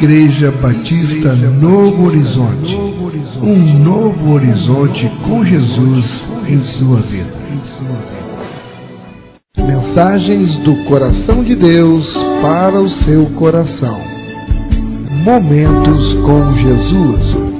Igreja Batista Novo Horizonte. Um novo horizonte com Jesus em sua vida. Mensagens do coração de Deus para o seu coração. Momentos com Jesus.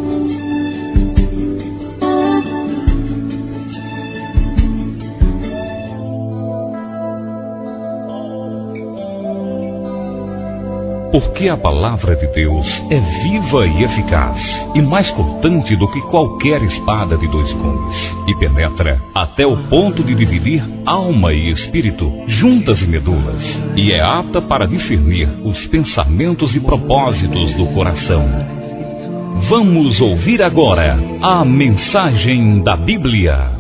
Porque a palavra de Deus é viva e eficaz, e mais cortante do que qualquer espada de dois gumes, e penetra até o ponto de dividir alma e espírito, juntas e medulas, e é apta para discernir os pensamentos e propósitos do coração. Vamos ouvir agora a mensagem da Bíblia.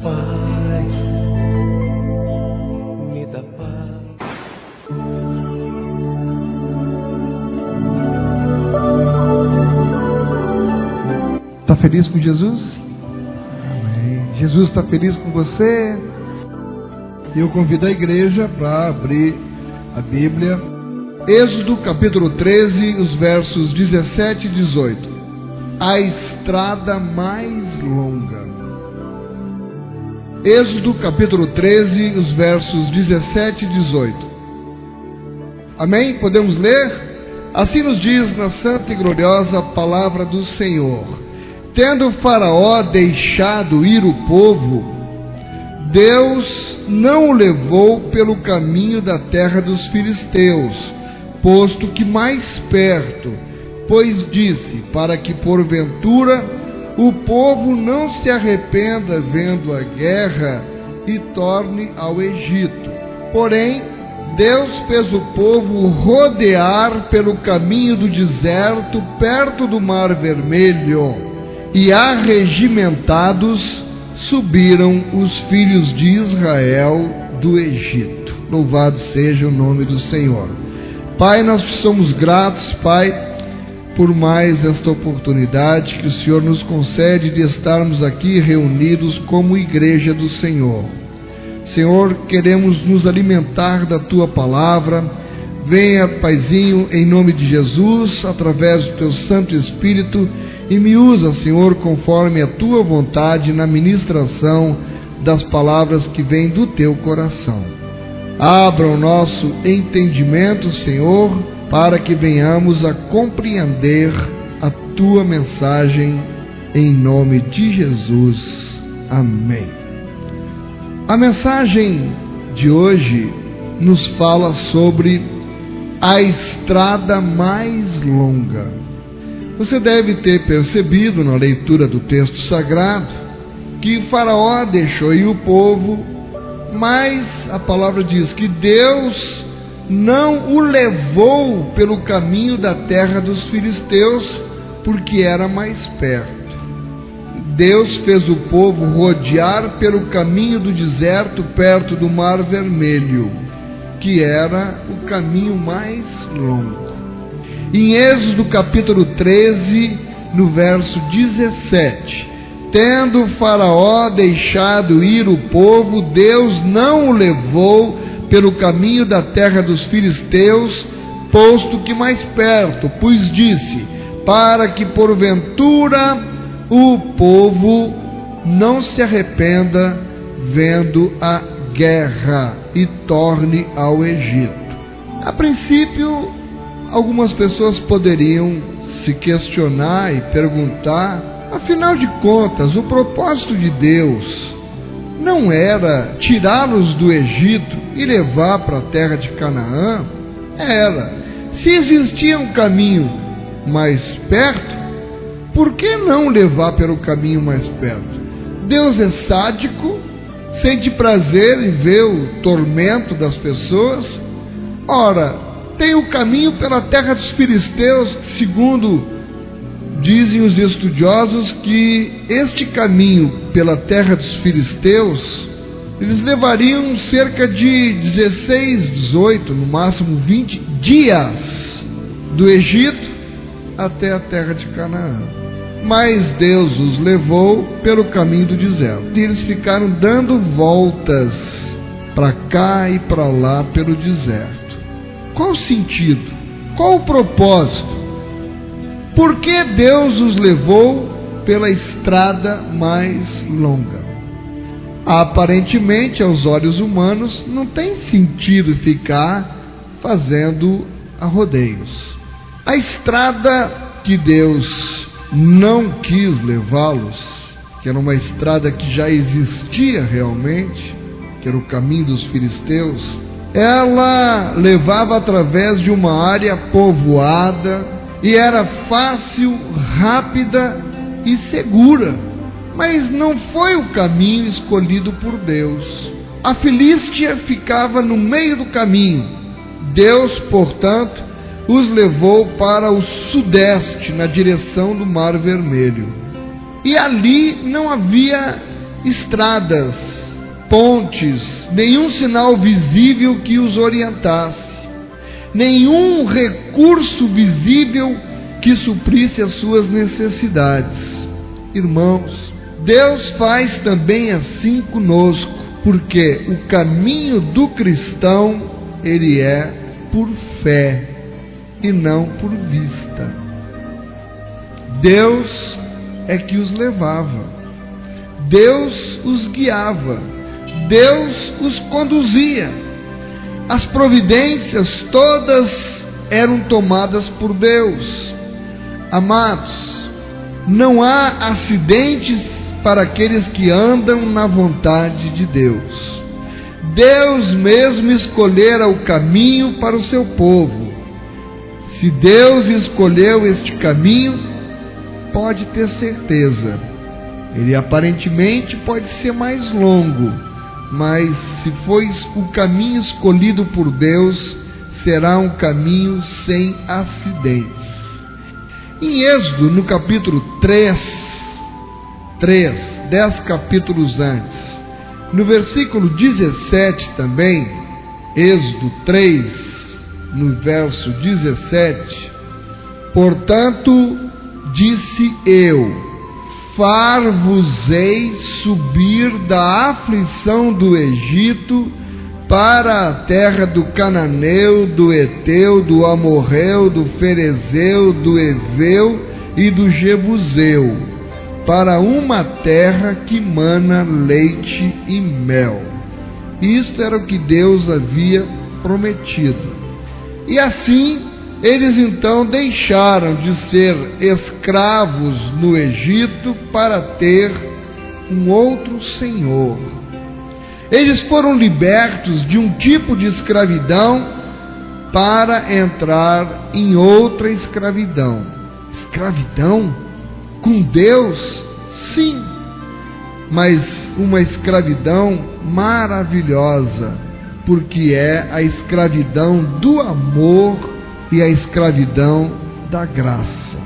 Está feliz com Jesus? Amém. Jesus está feliz com você? Eu convido a igreja para abrir a Bíblia. Êxodo capítulo 13, os versos 17 e 18. A estrada mais longa. Êxodo capítulo 13, os versos 17 e 18. Amém? Podemos ler? Assim nos diz na santa e gloriosa palavra do Senhor. Tendo Faraó deixado ir o povo, Deus não o levou pelo caminho da terra dos filisteus, posto que mais perto, pois disse, para que porventura o povo não se arrependa vendo a guerra e torne ao Egito. Porém, Deus fez o povo rodear pelo caminho do deserto, perto do Mar Vermelho. E arregimentados subiram os filhos de Israel do Egito. Louvado seja o nome do Senhor. Pai, nós somos gratos, Pai, por mais esta oportunidade que o Senhor nos concede de estarmos aqui reunidos como igreja do Senhor. Senhor, queremos nos alimentar da Tua palavra. Venha, Paizinho, em nome de Jesus, através do Teu Santo Espírito, e me usa, Senhor, conforme a Tua vontade na ministração das palavras que vêm do Teu coração. Abra o nosso entendimento, Senhor, para que venhamos a compreender a Tua mensagem, em nome de Jesus. Amém. A mensagem de hoje nos fala sobre a estrada mais longa. Você deve ter percebido na leitura do texto sagrado que Faraó deixou ir o povo, mas a palavra diz que Deus não o levou pelo caminho da terra dos filisteus, porque era mais perto. Deus fez o povo rodear pelo caminho do deserto, perto do Mar Vermelho, que era o caminho mais longo. Em Êxodo capítulo 13, no verso 17, tendo Faraó deixado ir o povo, Deus não o levou pelo caminho da terra dos filisteus, posto que mais perto, pois disse, para que porventura o povo não se arrependa vendo a guerra e torne ao Egito. A princípio, algumas pessoas poderiam se questionar e perguntar, afinal de contas, o propósito de Deus não era tirá-los do Egito e levar para a terra de Canaã? Era. Se existia um caminho mais perto, por que não levar pelo caminho mais perto? Deus é sádico, sente prazer em ver o tormento das pessoas. Ora, tem o caminho pela terra dos filisteus, segundo dizem os estudiosos que este caminho pela terra dos filisteus, eles levariam cerca de 16, 18, no máximo 20 dias do Egito até a terra de Canaã. Mas Deus os levou pelo caminho do deserto. E eles ficaram dando voltas para cá e para lá pelo deserto. Qual o sentido? Qual o propósito? Por que Deus os levou pela estrada mais longa? Aparentemente, aos olhos humanos, não tem sentido ficar fazendo rodeios. A estrada que Deus não quis levá-los, que era uma estrada que já existia realmente, que era o caminho dos filisteus, ela levava através de uma área povoada e era fácil, rápida e segura, mas não foi o caminho escolhido por Deus. A Filístia ficava no meio do caminho. Deus, portanto, os levou para o sudeste, na direção do Mar Vermelho. E ali não havia estradas, pontes, nenhum sinal visível que os orientasse, nenhum recurso visível que suprisse as suas necessidades. Irmãos, Deus faz também assim conosco, porque o caminho do cristão, ele é por fé e não por vista. Deus é que os levava, Deus os guiava, Deus os conduzia. As providências todas eram tomadas por Deus. Amados, não há acidentes para aqueles que andam na vontade de Deus. Deus mesmo escolhera o caminho para o seu povo. Se Deus escolheu este caminho, pode ter certeza, ele aparentemente pode ser mais longo, mas se foi o caminho escolhido por Deus, será um caminho sem acidentes. Em Êxodo, no capítulo 3, 10 capítulos antes, no versículo 17 também, Êxodo 3, no verso 17, portanto, disse eu, far-vos-ei subir da aflição do Egito para a terra do Cananeu, do Eteu, do Amorreu, do Ferezeu, do Eveu e do Jebuseu, para uma terra que mana leite e mel. Isto era o que Deus havia prometido. E assim, eles então deixaram de ser escravos no Egito para ter um outro Senhor. Eles foram libertos de um tipo de escravidão para entrar em outra escravidão. Escravidão? Com Deus? Sim, mas uma escravidão maravilhosa, porque é a escravidão do amor e a escravidão da graça.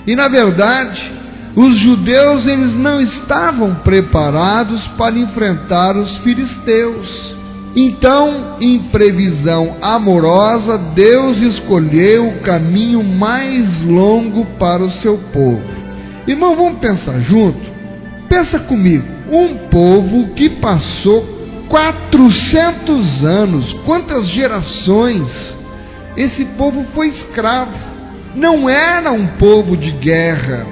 E na verdade, os judeus eles não estavam preparados para enfrentar os filisteus. Então, em previsão amorosa, Deus escolheu o caminho mais longo para o seu povo. Irmão, vamos pensar junto? Pensa comigo, um povo que passou 400 anos, quantas gerações? Esse povo foi escravo, não era um povo de guerra.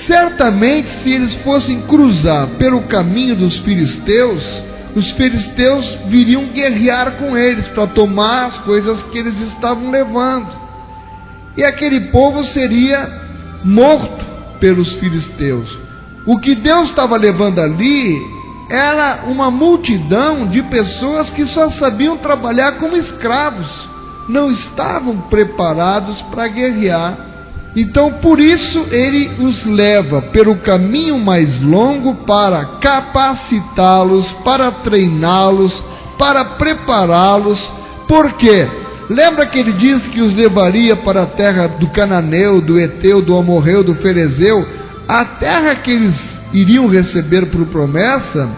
Certamente, se eles fossem cruzar pelo caminho dos filisteus, os filisteus viriam guerrear com eles para tomar as coisas que eles estavam levando. E aquele povo seria morto pelos filisteus. O que Deus estava levando ali era uma multidão de pessoas que só sabiam trabalhar como escravos, não estavam preparados para guerrear. Então por isso ele os leva pelo caminho mais longo para capacitá-los, para treiná-los, para prepará-los. Por quê? Lembra que ele disse que os levaria para a terra do Cananeu, do Eteu, do Amorreu, do Ferezeu? A terra que eles iriam receber por promessa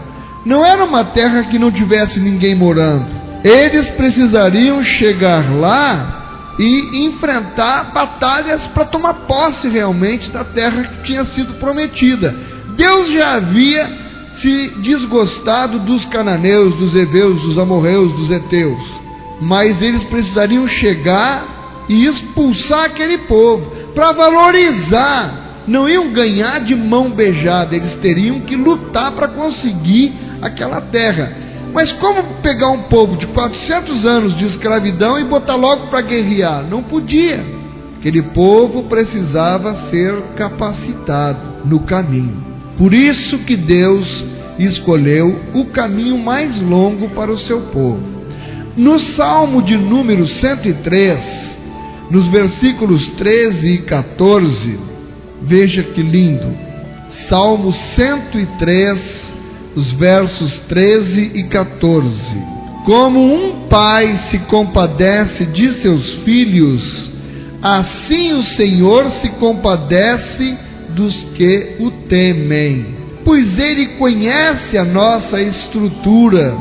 não era uma terra que não tivesse ninguém morando. Eles precisariam chegar lá e enfrentar batalhas para tomar posse realmente da terra que tinha sido prometida. Deus já havia se desgostado dos cananeus, dos heveus, dos amorreus, dos eteus, mas eles precisariam chegar e expulsar aquele povo. para valorizar. Não iam ganhar de mão beijada, eles teriam que lutar para conseguir aquela terra. Mas como pegar um povo de 400 anos de escravidão e botar logo para guerrear? Não podia. Aquele povo precisava ser capacitado no caminho. Por isso que Deus escolheu o caminho mais longo para o seu povo. No Salmo de número 103, nos versículos 13 e 14, veja que lindo. Salmo 103, os versos 13 e 14. Como um pai se compadece de seus filhos, assim o Senhor se compadece dos que o temem. Pois Ele conhece a nossa estrutura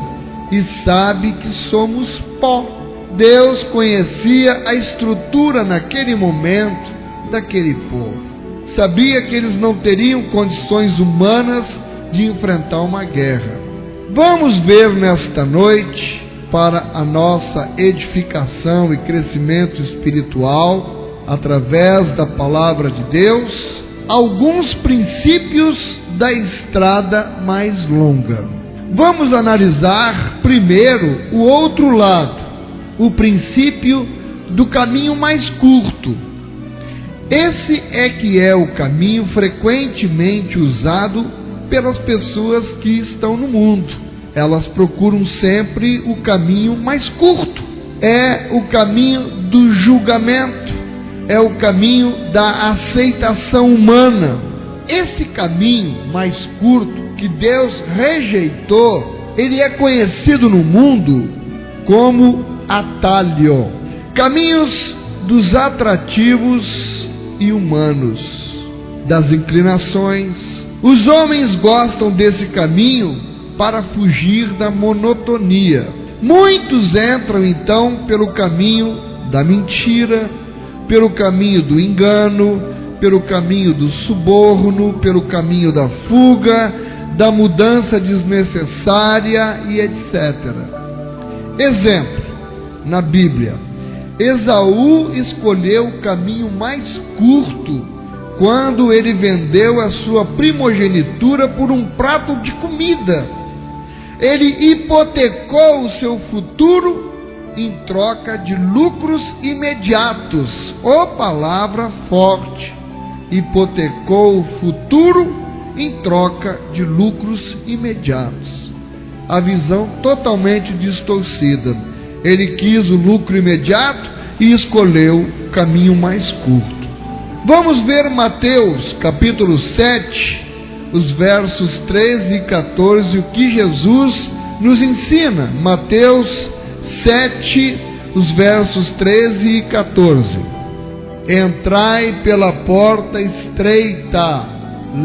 e sabe que somos pó. Deus conhecia a estrutura naquele momento daquele povo. Sabia que eles não teriam condições humanas de enfrentar uma guerra. Vamos ver nesta noite, para a nossa edificação e crescimento espiritual, através da palavra de Deus, alguns princípios da estrada mais longa. Vamos analisar primeiro o outro lado, o princípio do caminho mais curto. Esse é que é o caminho frequentemente usado pelas pessoas que estão no mundo. Elas procuram sempre o caminho mais curto. É o caminho do julgamento, é o caminho da aceitação humana. Esse caminho mais curto que Deus rejeitou, ele é conhecido no mundo como atalho. Caminhos dos atrativos e humanos, das inclinações. Os homens gostam desse caminho para fugir da monotonia. Muitos entram então pelo caminho da mentira, pelo caminho do engano, pelo caminho do suborno, pelo caminho da fuga, da mudança desnecessária e etc. Exemplo, na Bíblia, Esaú escolheu o caminho mais curto quando ele vendeu a sua primogenitura por um prato de comida. Ele hipotecou o seu futuro em troca de lucros imediatos. Ô palavra forte! Hipotecou o futuro em troca de lucros imediatos. A visão totalmente distorcida. Ele quis o lucro imediato e escolheu o caminho mais curto. Vamos ver Mateus capítulo 7, os versos 13 e 14, o que Jesus nos ensina. Mateus 7, os versos 13 e 14. Entrai pela porta estreita,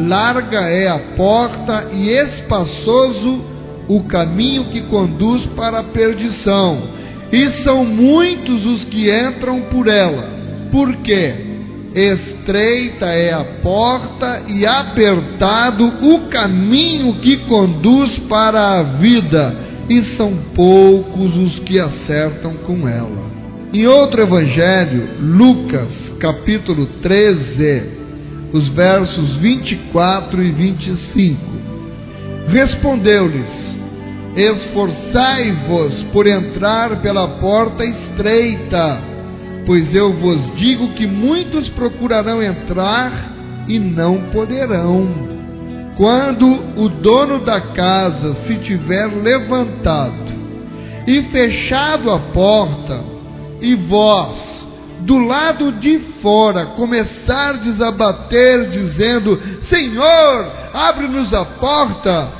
larga é a porta e espaçoso o caminho que conduz para a perdição, e são muitos os que entram por ela. Porque estreita é a porta e apertado o caminho que conduz para a vida, e são poucos os que acertam com ela. Em outro evangelho, Lucas capítulo 13, os versos 24 e 25. Respondeu-lhes: esforçai-vos por entrar pela porta estreita, pois eu vos digo que muitos procurarão entrar e não poderão. Quando o dono da casa se tiver levantado e fechado a porta, e vós, do lado de fora, começardes a bater, dizendo: Senhor, abre-nos a porta,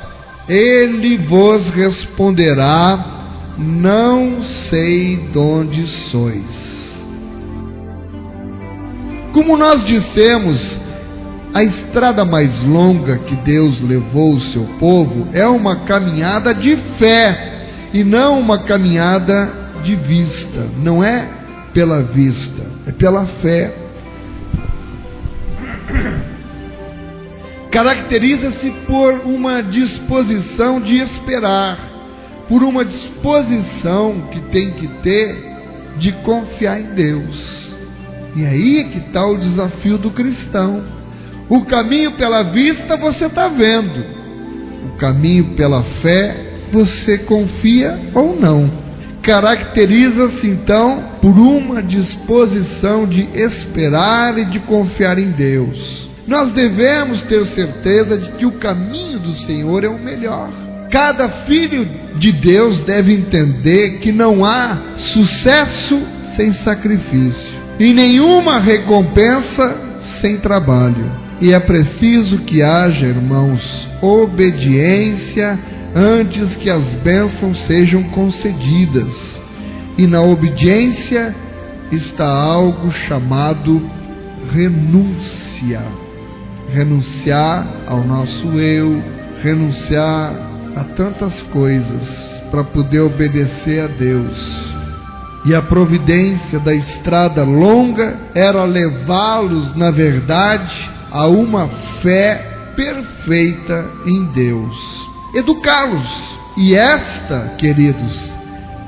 ele vos responderá: não sei de onde sois. Como nós dissemos, a estrada mais longa que Deus levou o seu povo é uma caminhada de fé e não uma caminhada de vista. Não é pela vista, é pela fé. Caracteriza-se por uma disposição de esperar, por uma disposição que tem que ter de confiar em Deus. E aí é que está o desafio do cristão. O caminho pela vista você está vendo, o caminho pela fé você confia ou não. Caracteriza-se então por uma disposição de esperar e de confiar em Deus. Nós devemos ter certeza de que o caminho do Senhor é o melhor. Cada filho de Deus deve entender que não há sucesso sem sacrifício e nenhuma recompensa sem trabalho. E é preciso que haja, irmãos, obediência antes que as bênçãos sejam concedidas. E na obediência está algo chamado renúncia. Renunciar ao nosso eu, renunciar a tantas coisas para poder obedecer a Deus. E a providência da estrada longa era levá-los, na verdade, a uma fé perfeita em Deus. Educá-los. E esta, queridos,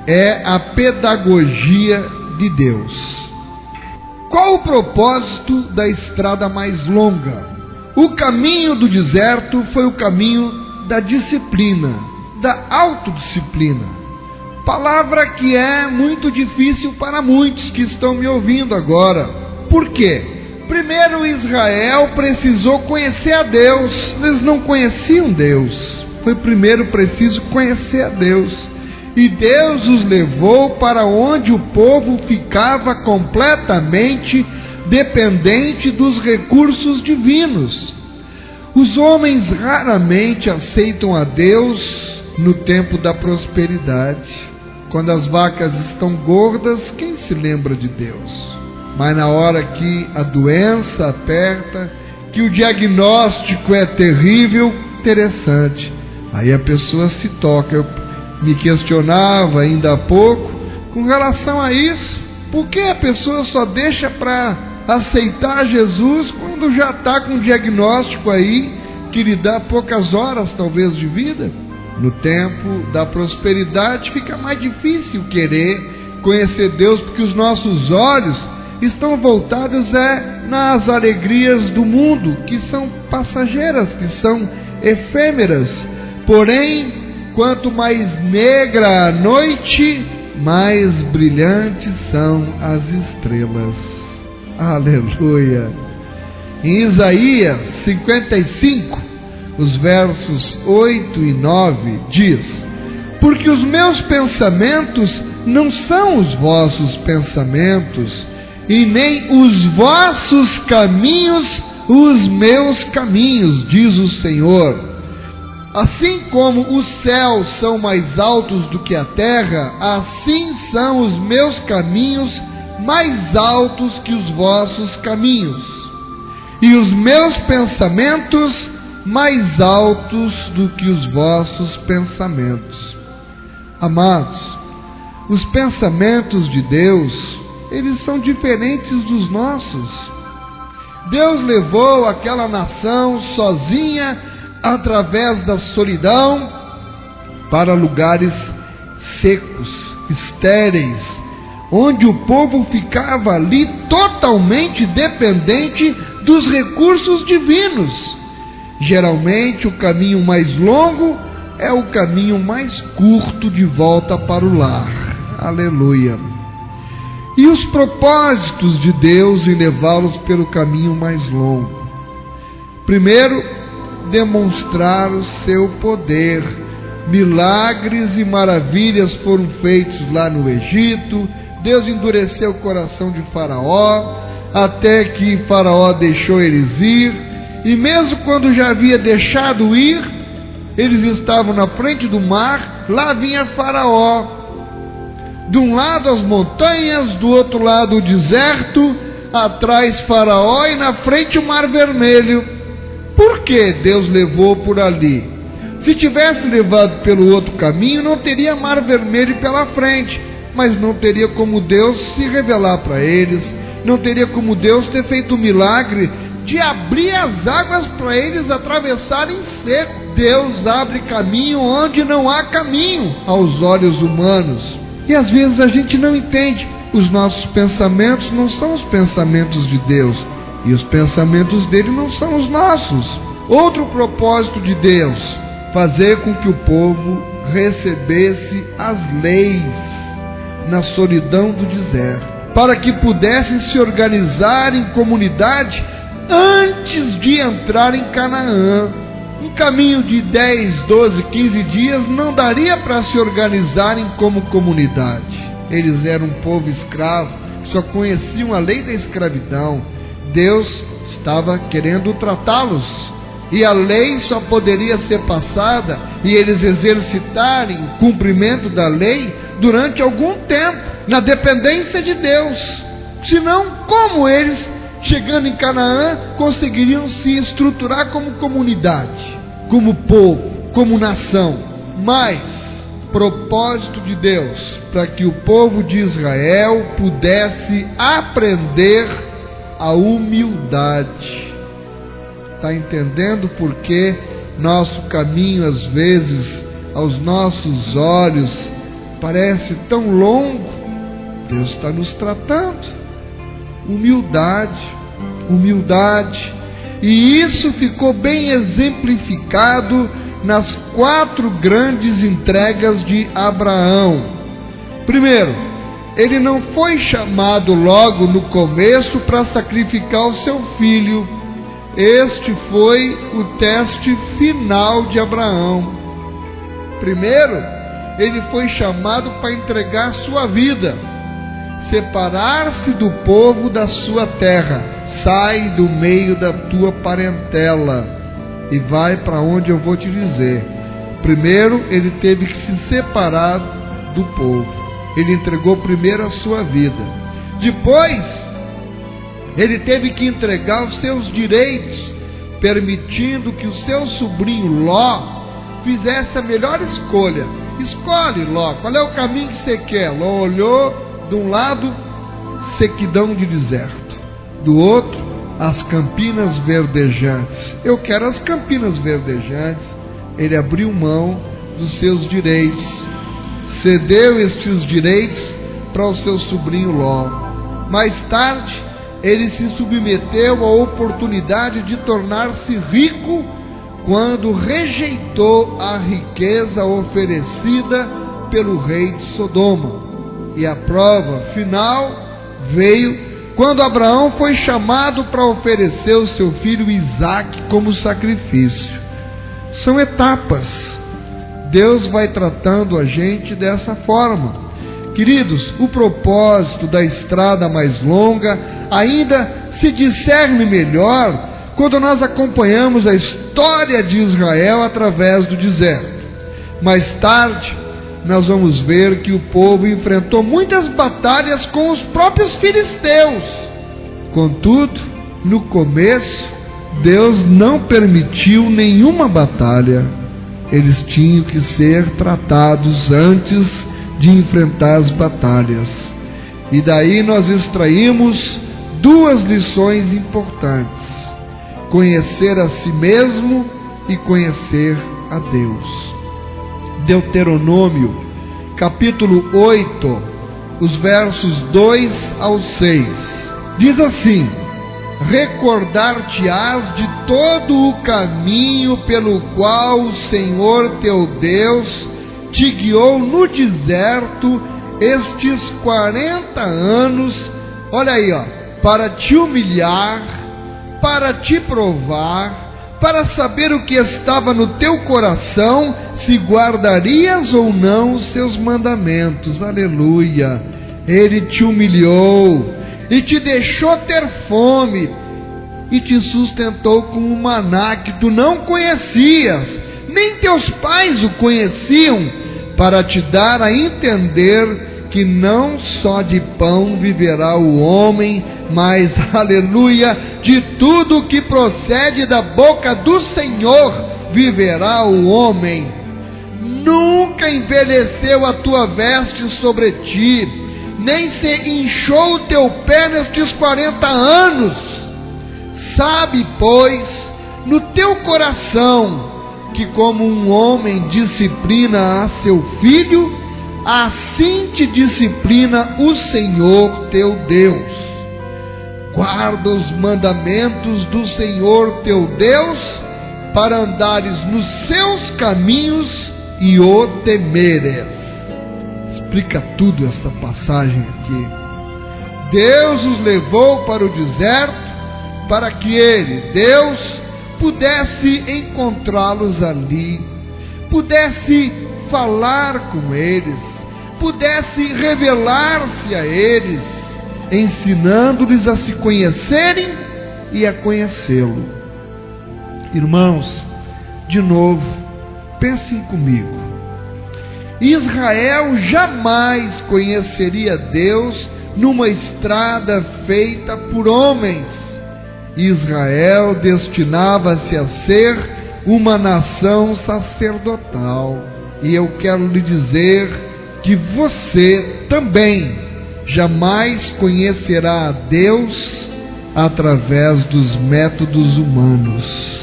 é a pedagogia de Deus. Qual o propósito da estrada mais longa? O caminho do deserto foi o caminho da disciplina, da autodisciplina. Palavra que é muito difícil para muitos que estão me ouvindo agora. Por quê? Primeiro, Israel precisou conhecer a Deus. Eles não conheciam Deus. Foi primeiro preciso conhecer a Deus. E Deus os levou para onde o povo ficava completamente dependente dos recursos divinos. Os homens raramente aceitam a Deus no tempo da prosperidade. Quando as vacas estão gordas, quem se lembra de Deus? Mas na hora que a doença aperta, que o diagnóstico é terrível, interessante, aí a pessoa se toca. Eu me questionava ainda há pouco com relação a isso. Por que a pessoa só deixa para aceitar Jesus quando já está com um diagnóstico aí que lhe dá poucas horas talvez de vida? No tempo da prosperidade fica mais difícil querer conhecer Deus, porque os nossos olhos estão voltados nas alegrias do mundo, que são passageiras, que são efêmeras. Porém, quanto mais negra a noite, mais brilhantes são as estrelas. Aleluia! Em Isaías 55, os versos 8 e 9, diz: porque os meus pensamentos não são os vossos pensamentos, e nem os vossos caminhos os meus caminhos, diz o Senhor. Assim como os céus são mais altos do que a terra, assim são os meus caminhos mais altos que os vossos caminhos, e os meus pensamentos mais altos do que os vossos pensamentos. Amados, os pensamentos de Deus, eles são diferentes dos nossos. Deus levou aquela nação sozinha, através da solidão, para lugares secos, estéreis, onde o povo ficava ali totalmente dependente dos recursos divinos. Geralmente o caminho mais longo é o caminho mais curto de volta para o lar. Aleluia! E os propósitos de Deus em levá-los pelo caminho mais longo? Primeiro, demonstrar o seu poder. Milagres e maravilhas foram feitos lá no Egito. Deus endureceu o coração de Faraó, até que Faraó deixou eles ir. E mesmo quando já havia deixado ir, eles estavam na frente do mar. Lá vinha Faraó. De um lado as montanhas, do outro lado o deserto, atrás Faraó e na frente o Mar Vermelho. Por que Deus levou por ali? Se tivesse levado pelo outro caminho, não teria Mar Vermelho pela frente, mas não teria como Deus se revelar para eles, não teria como Deus ter feito o milagre de abrir as águas para eles atravessarem seco. Deus abre caminho onde não há caminho aos olhos humanos. E às vezes a gente não entende os nossos pensamentos não são os pensamentos de Deus, e os pensamentos dele não são os nossos. Outro propósito de Deus: fazer com que o povo recebesse as leis na solidão do deserto, para que pudessem se organizar em comunidade antes de entrar em Canaã. Um caminho de 10, 12, 15 dias não daria para se organizarem como comunidade. Eles eram um povo escravo, só conheciam a lei da escravidão. Deus estava querendo tratá-los, e a lei só poderia ser passada e eles exercitarem o cumprimento da lei durante algum tempo, na dependência de Deus. Senão, como eles, chegando em Canaã, conseguiriam se estruturar como comunidade, como povo, como nação? Mas, propósito de Deus, para que o povo de Israel pudesse aprender a humildade. Está entendendo por que nosso caminho, às vezes, aos nossos olhos, parece tão longo? Deus está nos tratando. Humildade, humildade. E isso ficou bem exemplificado nas 4 grandes entregas de Abraão. Primeiro, ele não foi chamado logo no começo para sacrificar o seu filho. Este foi o teste final de Abraão. Primeiro, ele foi chamado para entregar sua vida, separar-se do povo da sua terra. Sai do meio da tua parentela e vai para onde eu vou te dizer. Primeiro, ele teve que se separar do povo. Ele entregou primeiro a sua vida. Depois, ele teve que entregar os seus direitos, permitindo que o seu sobrinho Ló fizesse a melhor escolha. Escolhe, Ló, qual é o caminho que você quer? Ló olhou, de um lado, sequidão de deserto, do outro, as campinas verdejantes. Eu quero as campinas verdejantes. Ele abriu mão dos seus direitos, cedeu estes direitos para o seu sobrinho Ló. Mais tarde, ele se submeteu à oportunidade de tornar-se rico quando rejeitou a riqueza oferecida pelo rei de Sodoma. E a prova final veio quando Abraão foi chamado para oferecer o seu filho Isaque como sacrifício. São etapas. Deus vai tratando a gente dessa forma. Queridos, o propósito da estrada mais longa ainda se discerne melhor quando nós acompanhamos a história de Israel através do deserto. Mais tarde, nós vamos ver que o povo enfrentou muitas batalhas com os próprios filisteus. Contudo, no começo, Deus não permitiu nenhuma batalha. Eles tinham que ser tratados antes de enfrentar as batalhas. E daí nós extraímos 2 lições importantes: conhecer a si mesmo e conhecer a Deus. Deuteronômio, capítulo 8, os versos 2 ao 6, diz assim: recordar-te-ás de todo o caminho pelo qual o Senhor teu Deus te guiou no deserto estes 40 anos, olha aí, para te humilhar, para te provar, para saber o que estava no teu coração, se guardarias ou não os seus mandamentos. Aleluia! Ele te humilhou e te deixou ter fome e te sustentou com um maná que tu não conhecias, nem teus pais o conheciam, para te dar a entender que não só de pão viverá o homem, mas, aleluia, de tudo que procede da boca do Senhor viverá o homem. Nunca envelheceu a tua veste sobre ti, nem se inchou o teu pé nestes 40 anos. Sabe, pois, no teu coração, que como um homem disciplina a seu filho, assim te disciplina o Senhor teu Deus. Guarda os mandamentos do Senhor teu Deus, para andares nos seus caminhos e o temeres. Explica tudo essa passagem aqui. Deus os levou para o deserto, para que Ele, Deus, pudesse encontrá-los ali, pudesse falar com eles, pudesse revelar-se a eles, ensinando-lhes a se conhecerem e a conhecê-lo. Irmãos, de novo, pensem comigo. Israel jamais conheceria Deus numa estrada feita por homens. Israel destinava-se a ser uma nação sacerdotal. E eu quero lhe dizer que você também jamais conhecerá a Deus através dos métodos humanos.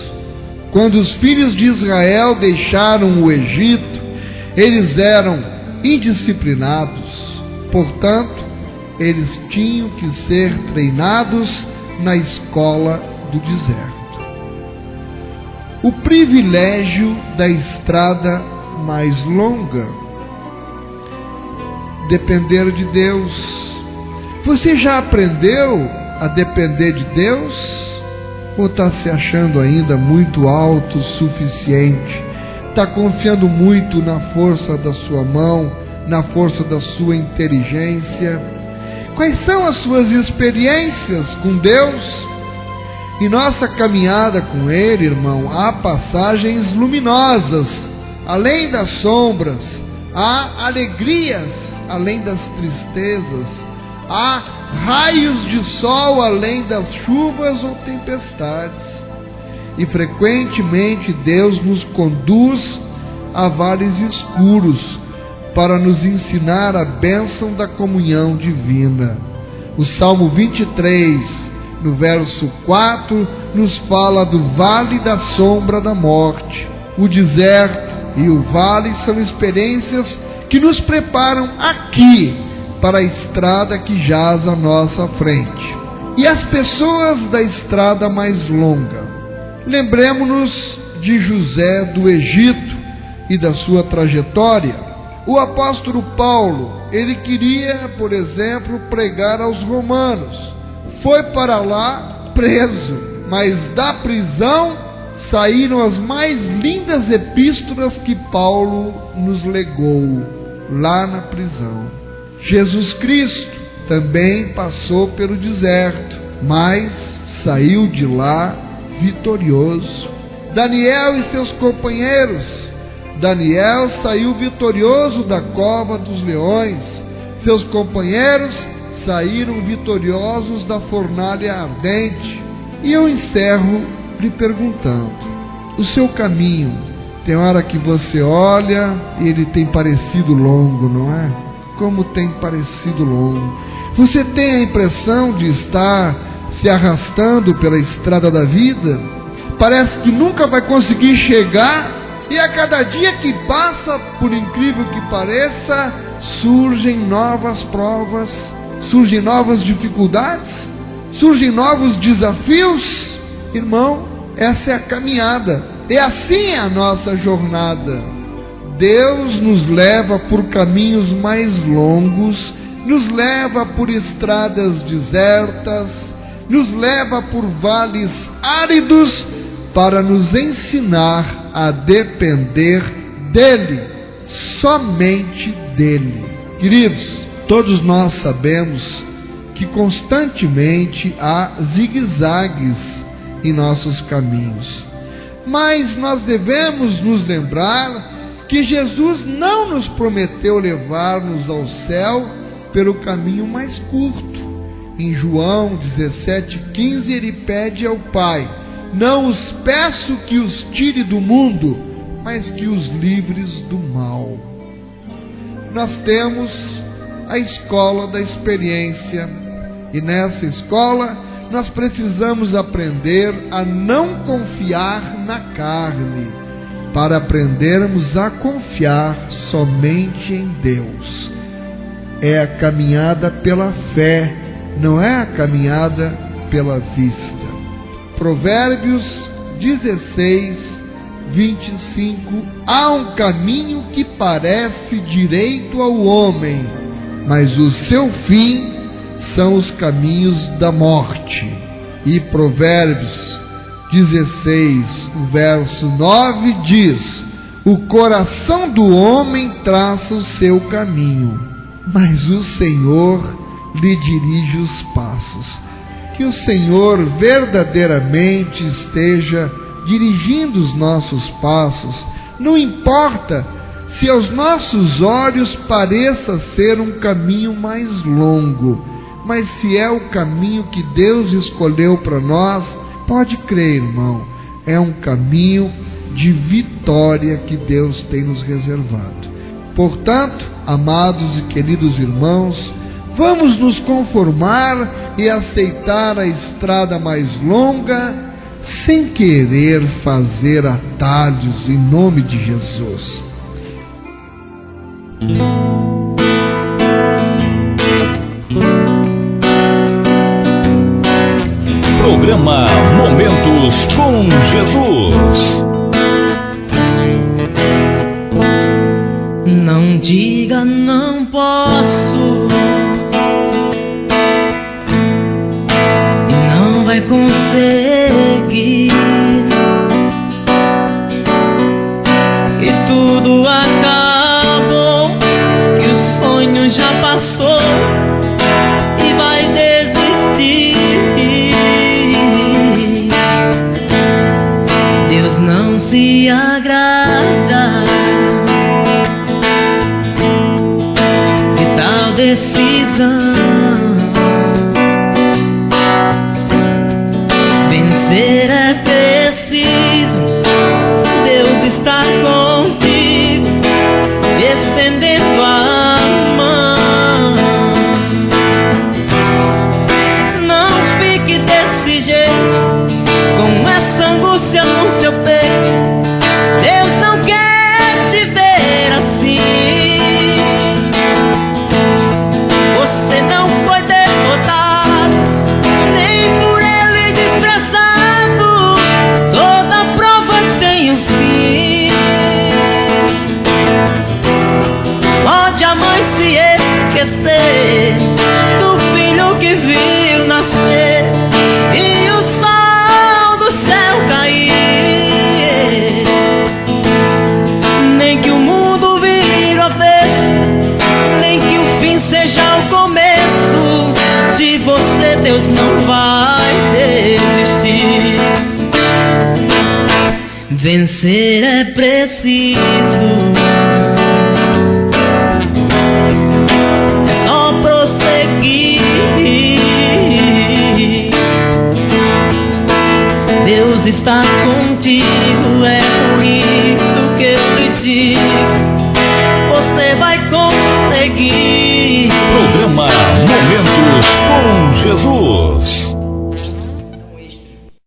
Quando os filhos de Israel deixaram o Egito, eles eram indisciplinados. Portanto, eles tinham que ser treinados na escola do deserto. O privilégio da estrada mais longa: depender de Deus. Você já aprendeu a depender de Deus? Ou está se achando ainda muito autossuficiente? Está confiando muito na força da sua mão, na força da sua inteligência? Quais são as suas experiências com Deus? Em nossa caminhada com Ele, irmão, há passagens luminosas, além das sombras, há alegrias, além das tristezas, há raios de sol, além das chuvas ou tempestades. E frequentemente Deus nos conduz a vales escuros, para nos ensinar a bênção da comunhão divina. O Salmo 23, no verso 4, nos fala do vale da sombra da morte. O deserto e o vale são experiências que nos preparam aqui para a estrada que jaz à nossa frente. E as pessoas da estrada mais longa? Lembremos-nos de José do Egito e da sua trajetória. O apóstolo Paulo, ele queria, por exemplo, pregar aos romanos. Foi para lá preso, mas da prisão saíram as mais lindas epístolas que Paulo nos legou, lá na prisão. Jesus Cristo também passou pelo deserto, mas saiu de lá vitorioso. Daniel e seus companheiros. Daniel saiu vitorioso da cova dos leões. Seus companheiros saíram vitoriosos da fornalha ardente. E eu encerro lhe perguntando: o seu caminho, tem hora que você olha e ele tem parecido longo, não é? Como tem parecido longo. Você tem a impressão de estar se arrastando pela estrada da vida? Parece que nunca vai conseguir chegar. E a cada dia que passa, por incrível que pareça, surgem novas provas, surgem novas dificuldades, surgem novos desafios. Irmão, essa é a caminhada, é assim a nossa jornada. Deus nos leva por caminhos mais longos, nos leva por estradas desertas, nos leva por vales áridos, para nos ensinar a depender dEle, somente dEle. Queridos, todos nós sabemos que constantemente há zigue-zagues em nossos caminhos, mas nós devemos nos lembrar que Jesus não nos prometeu levar-nos ao céu pelo caminho mais curto. Em João 17,15 ele pede ao Pai: não os peço que os tire do mundo, mas que os livres do mal. Nós temos a escola da experiência, e nessa escola nós precisamos aprender a não confiar na carne. para aprendermos a confiar somente em Deus. É a caminhada pela fé, não é a caminhada pela vista. Provérbios 16, 25. Há um caminho que parece direito ao homem, mas o seu fim são os caminhos da morte. E Provérbios 16, o verso 9 diz: o coração do homem traça o seu caminho, mas o Senhor lhe dirige os passos. Que o Senhor verdadeiramente esteja dirigindo os nossos passos. Não importa se aos nossos olhos pareça ser um caminho mais longo, mas se é o caminho que Deus escolheu para nós, pode crer, irmão, é um caminho de vitória que Deus tem nos reservado. Portanto, amados e queridos irmãos, vamos nos conformar e aceitar a estrada mais longa, sem querer fazer atalhos, em nome de Jesus. Programa Momentos com Jesus. Não diga não posso, não vai conseguir, que tudo acabou, que o sonho já passou e vai desistir. Deus não se agrada de tal decisão. Vencer é preciso, Deus está contigo, te estendendo a mão. Não fique desse jeito, com essa angústia no seu peito. Deus não quer te ver assim. Você não foi derrotado, nem por ele desprezado. Toda prova tem um fim. Pode a mãe se esquecer do filho que viu nascer e o sol do céu cair, nem que o mundo vire o avesso, nem que o fim seja o começo. De você Deus não vai desistir. Vencer é preciso, é só prosseguir. Deus está contigo, é por isso que eu lhe digo, você vai conseguir.